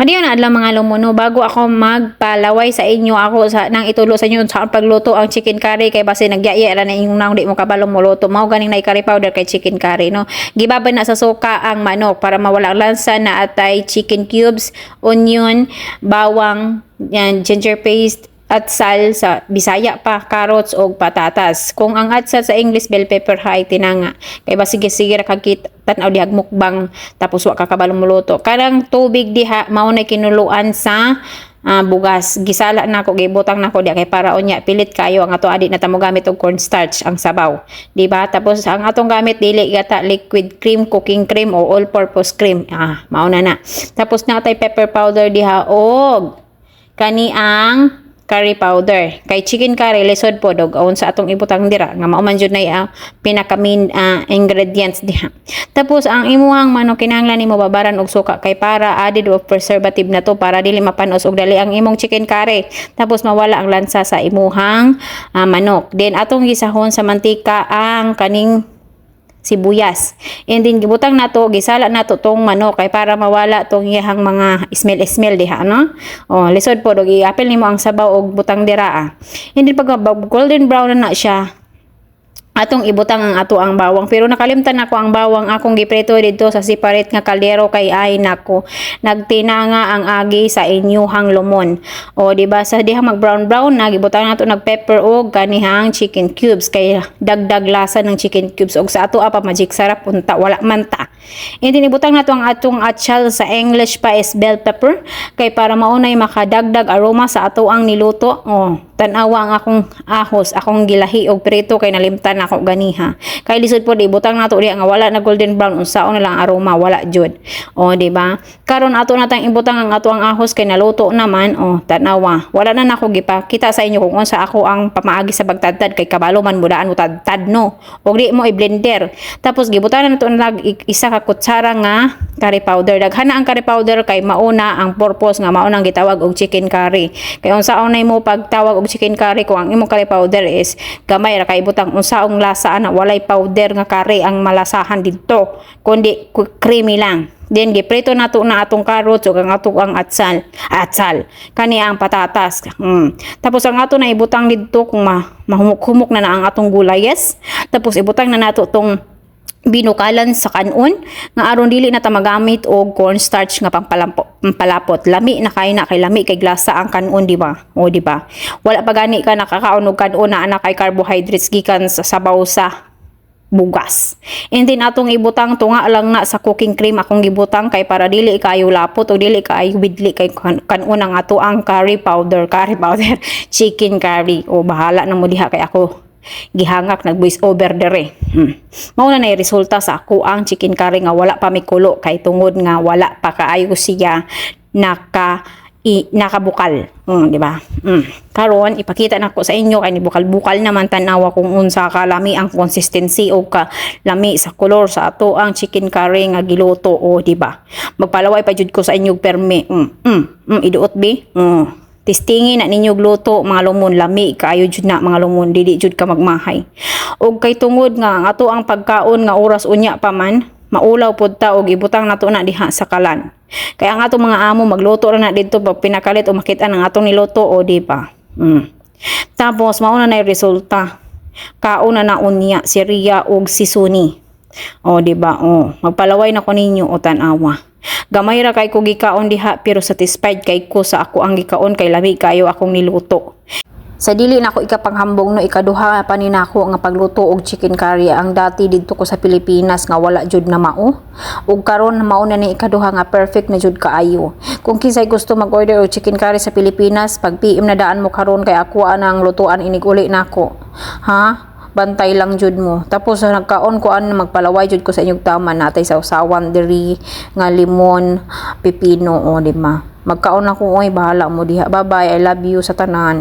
Madiyon na adlaw mga lumuno, bago ako magpalaway sa inyo, ako nang itulo sa inyo sa pagluto ang chicken curry, kay base nagyaya ra na inyong nang di mo kabalo mo luto, mao ganing na curry powder kay chicken curry, no. Gibaban na sa suka ang manok para mawala ang lansa, na atay chicken cubes, onion, bawang, yan, ginger paste, atsal sa Bisaya pa, carrots o patatas. Kung ang atsal sa English bell pepper hay tinanga. Kay ba sige ra kagkit tanaw dihag mukbang tapos wa ka kabalong muluto. Karang tubig diha mao na kinuluan sa bugas. Gisala nako, gibutang nako diha kay para unya pilit kayo ang ato adi na tamo gamit og cornstarch ang sabaw. Di ba? Tapos ang atong gamit dili gata liquid cream, cooking cream o all purpose cream. Mao na. Tapos natay pepper powder diha og kani ang curry powder. Kay chicken curry lisod po dog aun sa atong ibutang dira nga mao man jud na pinaka main ingredients diha. Tapos ang imuhang manok kinahanglan nimo babaran og suka kay para added of preservative na to para dili mapanos og dali ang imong chicken curry. Tapos mawala ang lansa sa imuhang manok. Then atong gisahon sa mantika ang kaning sibuyas. And then gibutang nato, gisala nato tong manok kay para mawala tong iyang mga smell diha, no? Lisod po dog i-apil nimo ang sabaw og butang dira. And then pag golden brown na siya, atong ibutang ang ato ang bawang, pero nakalimtan nako ang bawang akong giprito dito sa separate nga kaldero kay ay nako nagtinanga ang agi sa inyuhang lumon. Di ba sa diha mag brown na gibutang nato nag pepper og kanihang chicken cubes kay dagdag lasa ng chicken cubes, og sa ato pa magic sarap unta wala man ta. And then ibutang nato ang atong atsal, sa English pa is bell pepper, kay para maunay makadagdag aroma sa ato ang niluto. Tanawa ang akong ahos, akong gilahi og prito kay nalimtan ako ganiha. Kay lisod po di butang nato diha nga wala na golden brown, unsaon na lang aroma, wala jud. Di ba? Karon ato natang ibutang ang ato ang ahos kay naluto naman. Tanawa. Wala na nako gipakita sa inyo kung unsa ako ang pamaagi sa pagtadtad kay kabalo man mudaan mo tadtad, no. Og di mo i-blender. Tapos gibutang na nato nag isa ka kutsara nga curry powder. Daghana ang curry powder kay mauna ang purpose nga maunang gitawag og chicken curry. Kay unsaon na mo pagtawag og chicken curry kung ang imong curry powder is gamay ra kay butang unsaong lasa na walay powder nga curry ang malasahan didto, kundi creamy lang. Then giprito nato na atong carrots ug ang ato ang atsal kani ang patatas. Tapos ang ato na ibutang didto kung mahumok-humok na ang atong gulayes. Tapos ibutang na nato tong binukalan sa kanon nga aron dili na ta magamit og cornstarch nga pampalapot. Lami na kay lami kay glasa ang kanon, di ba? Di ba? Wala pa gani ka nakakaon og kanon na kay carbohydrates gikan sa sabaw sa bugas. And then atong ibutang tunga lang na sa cooking cream akong gibutang kay para dili kayo lapot o dili kayo bidli kay kanon ang ato ang curry powder chicken curry. Bahala na mo diha kay ako gihangak nag voice over dere. Mao na resulta sa ako ang chicken curry nga wala pa mikulo kay tungod nga wala pa kaayo siya nakabukal. Di ba? Karon ipakita nako sa inyo kay ni bukal-bukal naman tanawa kung unsa ka lami ang consistency o ka lami sa color sa ato ang chicken curry nga giluto. Di ba? Magpalaway pa jud ko sa inyo permi. Iduot bi. Testingin na ninyo gluto mga lumon, lami kaayo jud na mga lumon, dili jud ka magmahay. Og kay tungod nga ang ato ang pagkaon nga oras unya pa man, maulaw pud ta og ibutang nato na diha sa kalan. Kaya ang ato mga amo magluto ra na didto pag pinakalit o makita ang atong niluto, di ba? Tapos mauna na resulta. Kauna na unya si Ria og si Suni. Di ba? Magpalaway na ko ninyo o tanawa. Gamay ra kay ko gikaon diha pero satisfied kay ko sa ako ang gikaon kay lami kayo akong niluto. Sa dili na ako ikapanghambong no ikaduha pa ni nako nga pagluto og chicken curry. Ang dati didto ko sa Pilipinas nga wala jud na mao. Ug karon mao na ni ikaduha nga perfect na jud kaayo. Kung kinsay gusto mag-order og chicken curry sa Pilipinas, pag PM na daan mo karon kay ako anang lutuan inig uli nako. Bantay lang jud mo. Tapos nagkaon ko magpalaway jud ko sa inyong tama natay sa usawan diri nga limon, pipino, di ba? Magkaon ako bahala mo diha. Bye bye, I love you sa tanan.